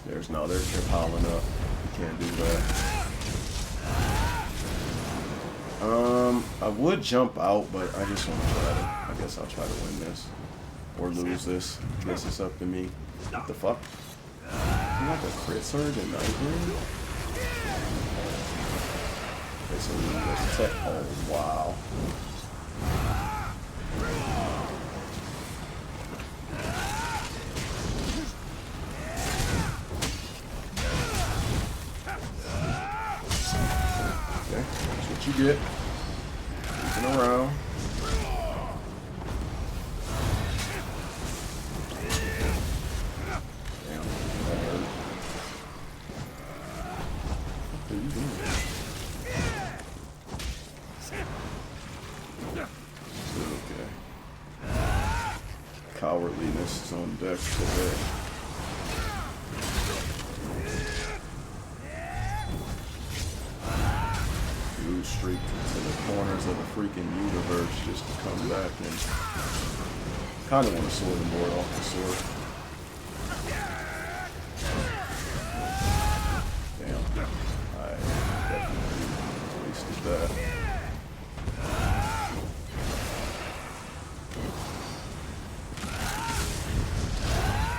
They're piling up. You can't do that. I would jump out, but I just want to try to. I guess I'll try to win this or lose this. I guess it's up to me. What the fuck? You like a crit surge and nightmare? Okay, so we need to protect. Oh wow. Okay, that's what you get. Moving around. Damn, that hurt. What are you doing? Okay. Cowardliness is on deck today. Blue streak to the corners of the freaking universe just to come back and kind of want to sword and board off the sword. Damn. I definitely wasted that.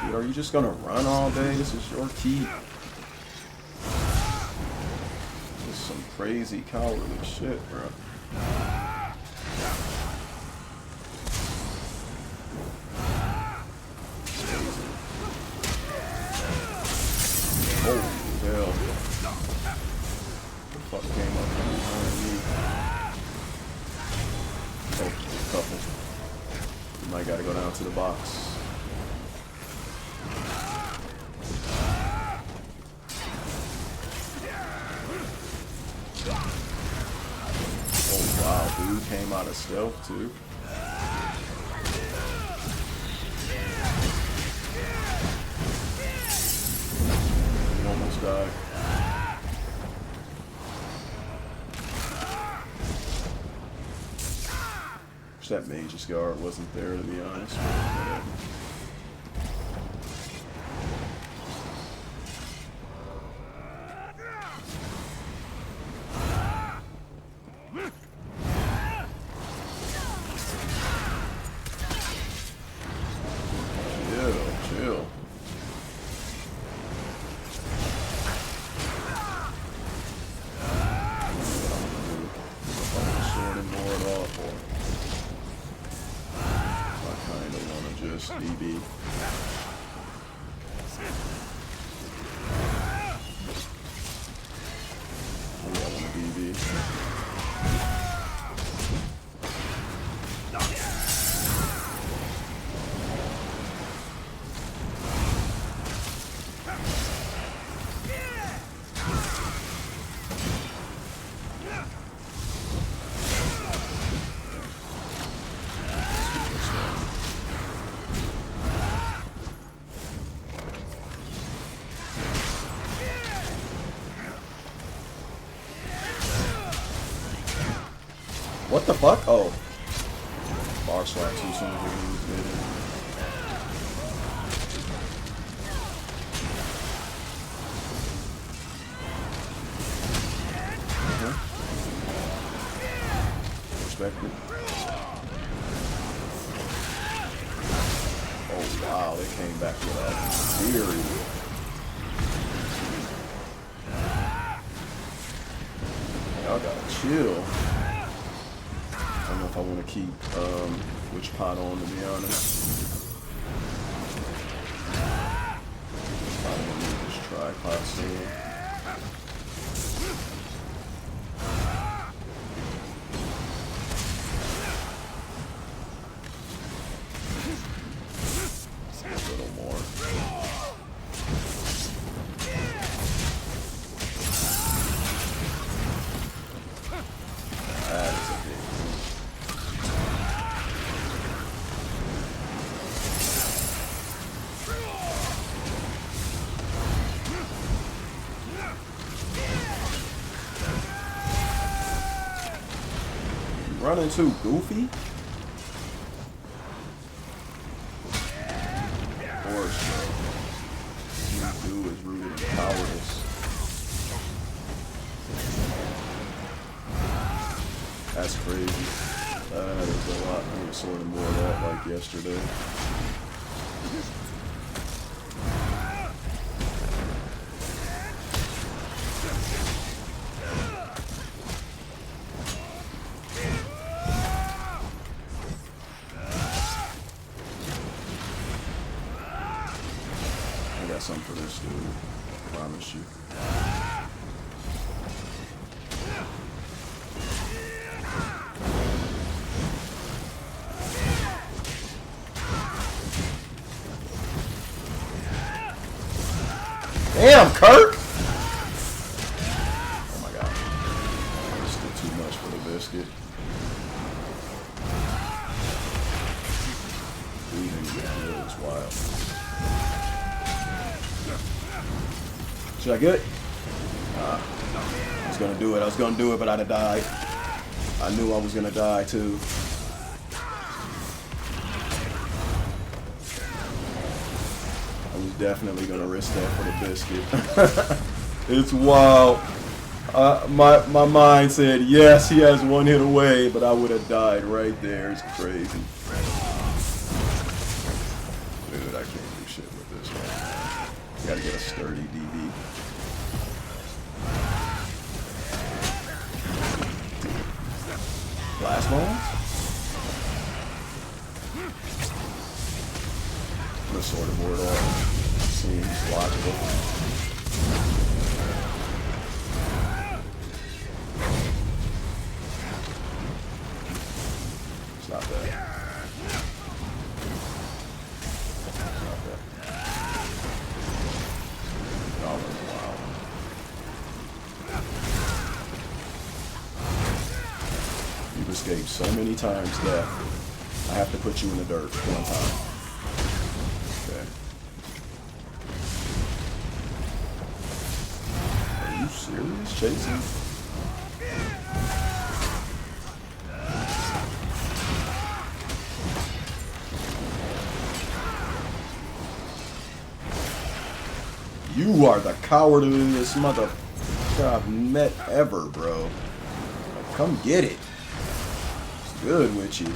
Dude, are you just gonna run all day? This is your key. Some crazy cowardly shit, bro. Holy hell. The fuck came up from behind me? Oh, a couple. You might gotta go down to the box. Dude came out of stealth too. He almost died. Wish that Mage's Guard wasn't there, to be honest. BB. Oh, I want a BB. What the fuck? Oh. Bar slap too soon as we did it. Respect it. Oh wow, they came back with a fury. Y'all gotta chill. I don't know if I want to keep which pot on, to be honest. Probably gonna need this tripod soon. A little more. That is a big one. Running too goofy? Or so. do is rooted in cowardice. That's crazy. That is a lot. I need to sort of more of that like yesterday. I got something for this dude. I promise you. Damn, Kirk! Oh my god. This did too much for the biscuit. Dude, it's wild. Should I get it? I was gonna do it. I was gonna do it, but I'd have died. I knew I was gonna die too. I was definitely gonna risk that for the biscuit. It's wild. My mind said yes, he has one hit away, but I would have died right there. It's crazy. Dude, I can't do shit with this one. Gotta get a sturdy DB. Blast bombs? The sword of Mordor seems logical. It's not that. You've escaped so many times that I have to put you in the dirt one time. Okay. Are you serious, Chasing? You are the cowardliest motherfucker I've met ever, bro. Like, come get it. It's good with you.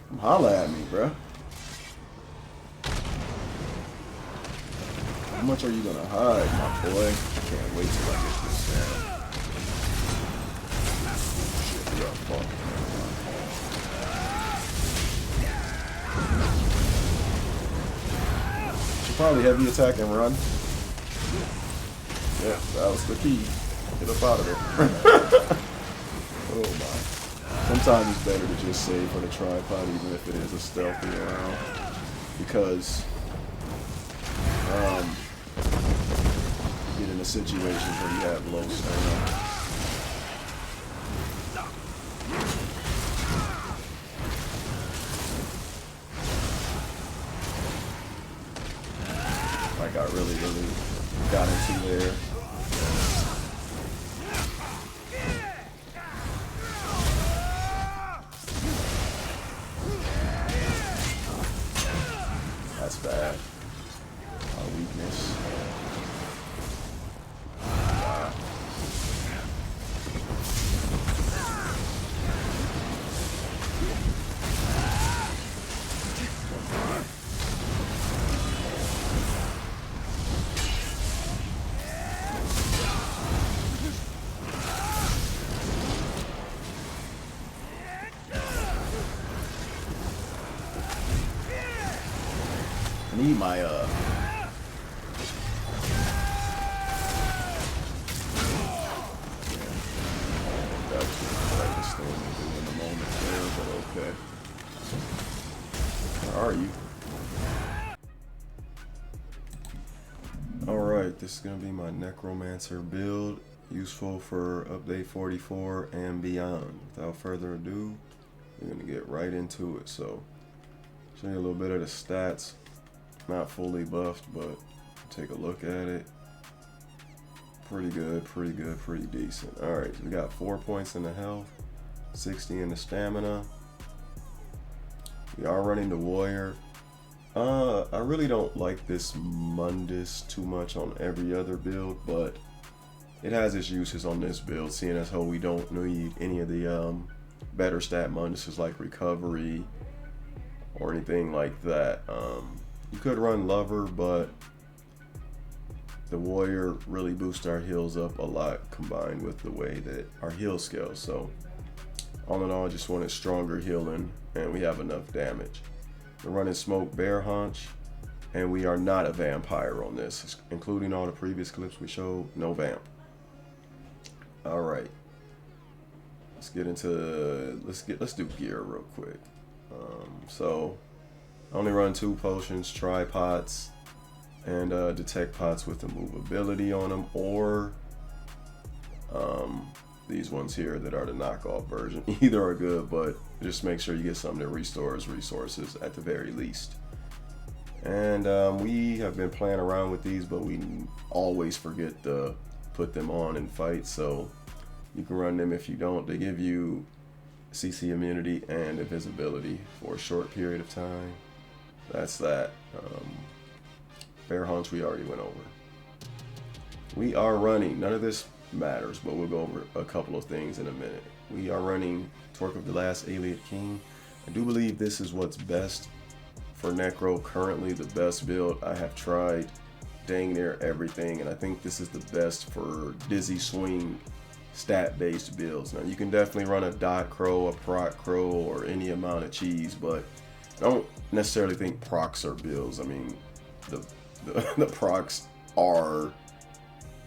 Come holla at me, bro. How much are you gonna hide, my boy? I can't wait till I get this down. Shit, you're fuck. Probably heavy attack and run. Yeah, that was the key. Get up out of there. Oh my. Sometimes it's better to just save for the tripod even if it is a stealthy round. Because you get into situations where you have low stamina. Like I really got into there. That's bad. My weakness. Wow. I need my Where are you? Alright, this is gonna be my Necromancer build, useful for update 44 and beyond. Without further ado, we're gonna get right into it. So, show you a little bit of the stats. Not fully buffed, but take a look at it. Pretty good, pretty decent. Alright, so we got 4 points in the health, 60 in the stamina. We are running the warrior. I really don't like this Mundus too much on every other build, but it has its uses on this build, seeing as how we don't need any of the better stat Munduses like recovery or anything like that. You could run Lover, but the Warrior really boosts our heals up a lot combined with the way that our heal scales. So all in all, I just wanted stronger healing, and we have enough damage. We're running Smoke Bear Haunch, and we are not a vampire on this, including all the previous clips we showed. No vamp. All right, let's get into let's do gear real quick. So I only run 2 potions, tripods, and detect pots with immovability on them, or these ones here that are the knockoff version. Either are good, but just make sure you get something that restores resources at the very least. And we have been playing around with these, but we always forget to put them on in fights, so you can run them if you don't. They give you CC immunity and invisibility for a short period of time. That's that. Bear Haunch we already went over. We are running, none of this matters, but we'll go over a couple of things in a minute. We are running Torque of the Last Alien King. I do believe this is what's best for Necro, currently the best build. I have tried dang near everything, and I think this is the best for Dizzy Swing stat-based builds. Now you can definitely run a dot crow, a proc crow, or any amount of cheese, but I don't necessarily think procs are builds. I mean, the procs are,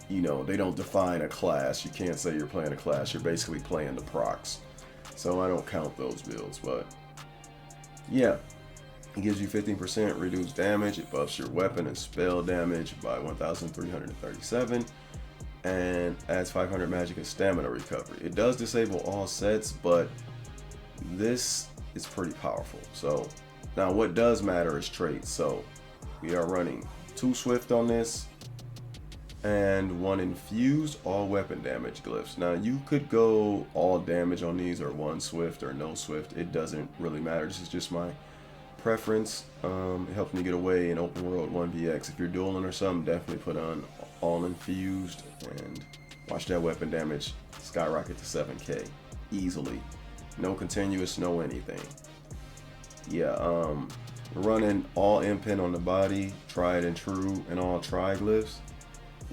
you know, they don't define a class. You can't say you're playing a class. You're basically playing the procs. So I don't count those builds, but yeah. It gives you 15% reduced damage. It buffs your weapon and spell damage by 1,337 and adds 500 magic and stamina recovery. It does disable all sets, but this is pretty powerful. So now what does matter is traits. So we are running 2 swift on this and 1 infused all weapon damage glyphs. Now you could go all damage on these, or 1 swift or no swift. It doesn't really matter. This is just my preference. It helps me get away in open world 1vx. If you're dueling or something, definitely put on all infused and watch that weapon damage skyrocket to 7k easily. No continuous, no anything. Yeah, we're running all impen on the body, tried and true, and all triglyphs.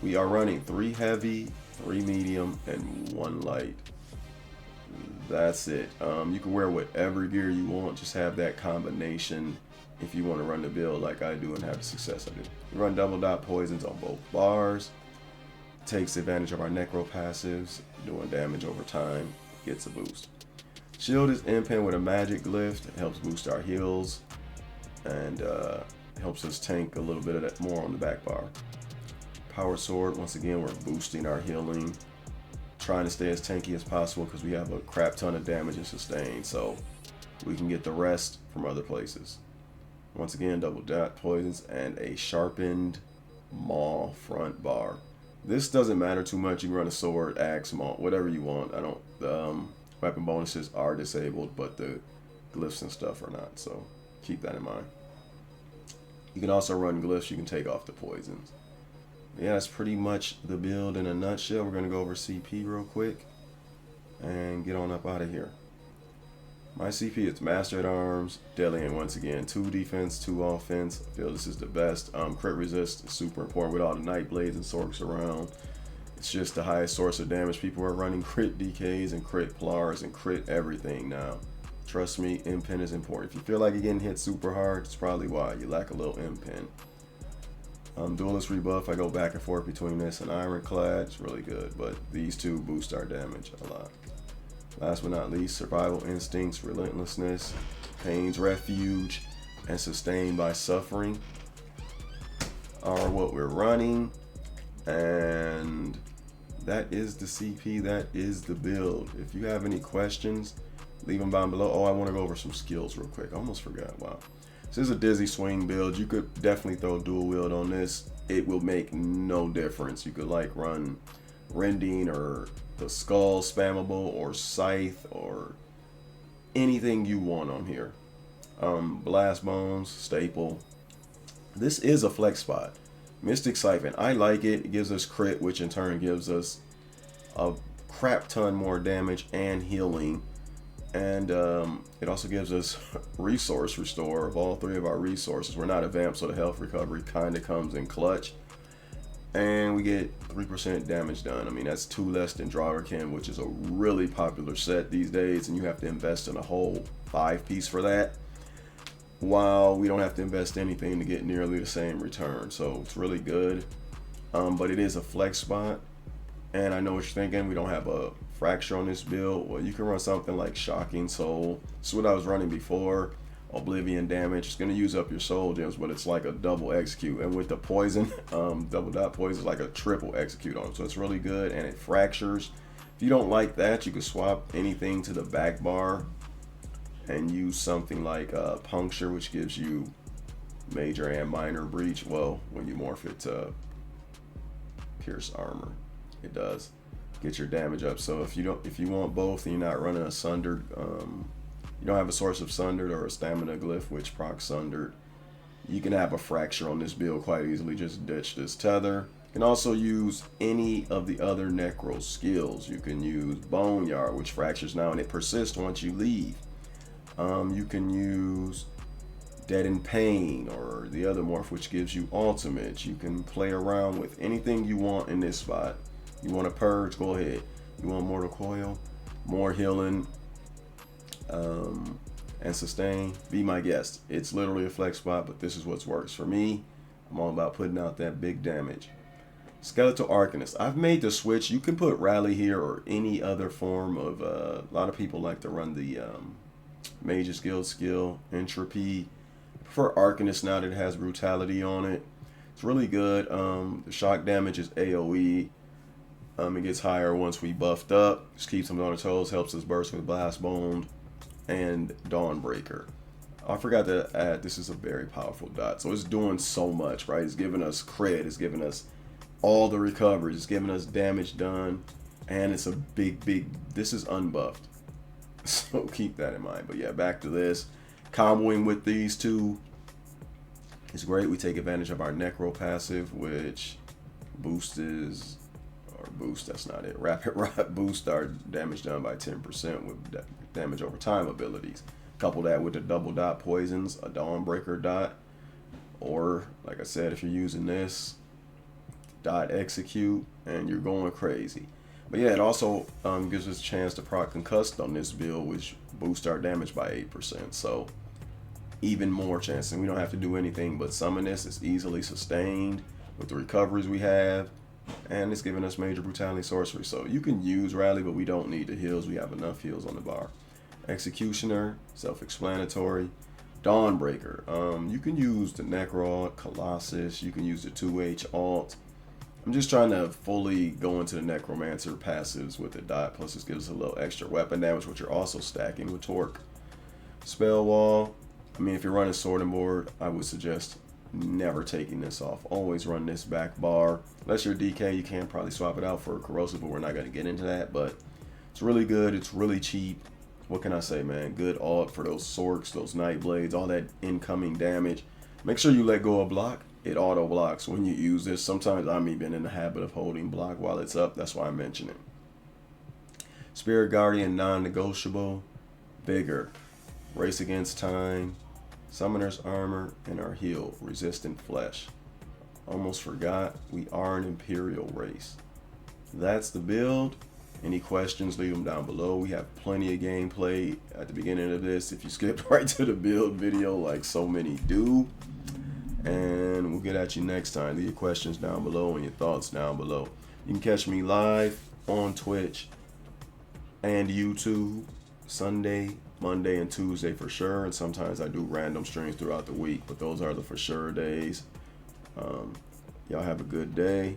We are running 3 heavy, 3 medium, and 1 light. That's it. You can wear whatever gear you want, just have that combination if you want to run the build like I do and have the success I do. You run double dot poisons on both bars, takes advantage of our necro passives, doing damage over time, gets a boost. Shield is impen with a magic glyph that helps boost our heals and helps us tank a little bit of that more on the back bar. Power sword, once again, we're boosting our healing, trying to stay as tanky as possible because we have a crap ton of damage and sustain, so we can get the rest from other places. Once again, double dot poisons and a sharpened maul front bar. This doesn't matter too much. You can run a sword, axe, maul, whatever you want. I don't. The weapon bonuses are disabled, but the glyphs and stuff are not, so keep that in mind. You can also run glyphs. You can take off the poisons. Yeah, that's pretty much the build in a nutshell. We're gonna go over CP real quick and get on up out of here. My CP is Master at Arms, Deadly, and once again 2 defense, 2 offense. I feel this is the best. Crit resist is super important with all the night blades and sorks around. It's just the highest source of damage. People are running crit DKs and crit plars and crit everything now. Trust me, impen is important. If you feel like you're getting hit super hard, it's probably why you lack a little impen. Duelist rebuff, I go back and forth between this and Ironclad. It's really good, but these 2 boost our damage a lot. Last but not least, Survival Instincts, Relentlessness, Pain's Refuge, and Sustained by Suffering are what we're running. And that is the CP, that is the build. If you have any questions, leave them down below. Oh, I want to go over some skills real quick. I almost forgot. Wow. This is a Dizzy Swing build. You could definitely throw dual wield on this. It will make no difference. You could like run Rending or the Skull spammable or Scythe or anything you want on here. Blast Bones, staple. This is a flex spot. Mystic Siphon, I like it. It gives us crit, which in turn gives us a crap ton more damage and healing. And it also gives us resource restore of all 3 of our resources. We're not a vamp, so the health recovery kind of comes in clutch. And we get 3% damage done. I mean, that's 2 less than Draugr, which is a really popular set these days, and you have to invest in a whole 5-piece for that, while we don't have to invest anything to get nearly the same return. So it's really good, but it is a flex spot. And I know what you're thinking, we don't have a fracture on this build. Well, you can run something like Shocking Soul. This is what I was running before. Oblivion damage. It's going to use up your soul gems, but it's like a double execute. And with the poison, double dot poison is like a triple execute on it. So it's really good, and it fractures. If you don't like that, you can swap anything to the back bar and use something like Puncture, which gives you major and minor breach. Well, when you morph it to Pierce Armor, it does get your damage up. So if you want both and you're not running a Sundered, you don't have a source of Sundered or a stamina glyph which procs Sundered, you can have a fracture on this build quite easily. Just ditch this tether. You can also use any of the other Necro skills. You can use Boneyard, which fractures now and it persists once you leave. You can use Dead in Pain or the other morph, which gives you ultimates. You can play around with anything you want in this spot. You want to purge, go ahead. You want Mortal Coil, more healing, and sustain, be my guest. It's literally a flex spot, but this is what works for me. I'm all about putting out that big damage. Skeletal Arcanist, I've made the switch. You can put Rally here or any other form of a lot of people like to run the Mage's Guild skill, Entropy. I prefer Arcanist now that it has brutality on it. It's really good. The shock damage is AoE. It gets higher once we buffed up. Just keeps them on their toes, helps us burst with Blast Bone and Dawnbreaker. I forgot to add, this is a very powerful dot. So it's doing so much, right? It's giving us crit, it's giving us all the recoveries, it's giving us damage done, and it's a big, this is unbuffed. So keep that in mind. But yeah, back to this. Comboing with these two is great. We take advantage of our Necro passive, which that's not it. Rapid boost our damage done by 10% with damage over time abilities. Couple that with the double dot poisons, a Dawnbreaker dot, or like I said, if you're using this, dot execute, and you're going crazy. But yeah, it also gives us a chance to proc Concussed on this build, which boosts our damage by 8%. So even more chance, and we don't have to do anything but summon this. It's easily sustained with the recoveries we have, and it's giving us major brutality sorcery. So you can use Rally, but we don't need the heals. We have enough heals on the bar. Executioner, self-explanatory. Dawnbreaker, you can use the Necro, Colossus, you can use the 2H alt. I'm just trying to fully go into the Necromancer passives with the dot, plus this gives us a little extra weapon damage, which you're also stacking with Torque. Spell Wall, I mean, if you're running Sword and Board, I would suggest never taking this off. Always run this back bar. Unless you're DK, you can probably swap it out for Corrosive, but we're not going to get into that. But it's really good, it's really cheap. What can I say, man? Good alt for those Sorks, those Night Blades, all that incoming damage. Make sure you let go of block. It auto blocks when you use this. Sometimes I'm even in the habit of holding block while it's up. That's why I mention it. Spirit Guardian, non-negotiable. Vigor, race against time, Summoner's Armor, and our heal, resistant flesh. Almost forgot, we are an Imperial race. That's the build. Any questions, leave them down below. We have plenty of gameplay at the beginning of this if you skipped right to the build video like so many do. And we'll get at you next time. Leave your questions down below and your thoughts down below. You can catch me live on Twitch and YouTube Sunday, Monday, and Tuesday for sure. And sometimes I do random streams throughout the week, but those are the for sure days. Y'all have a good day.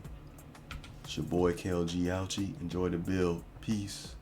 It's your boy KLG Ouchie. Enjoy the build. Peace.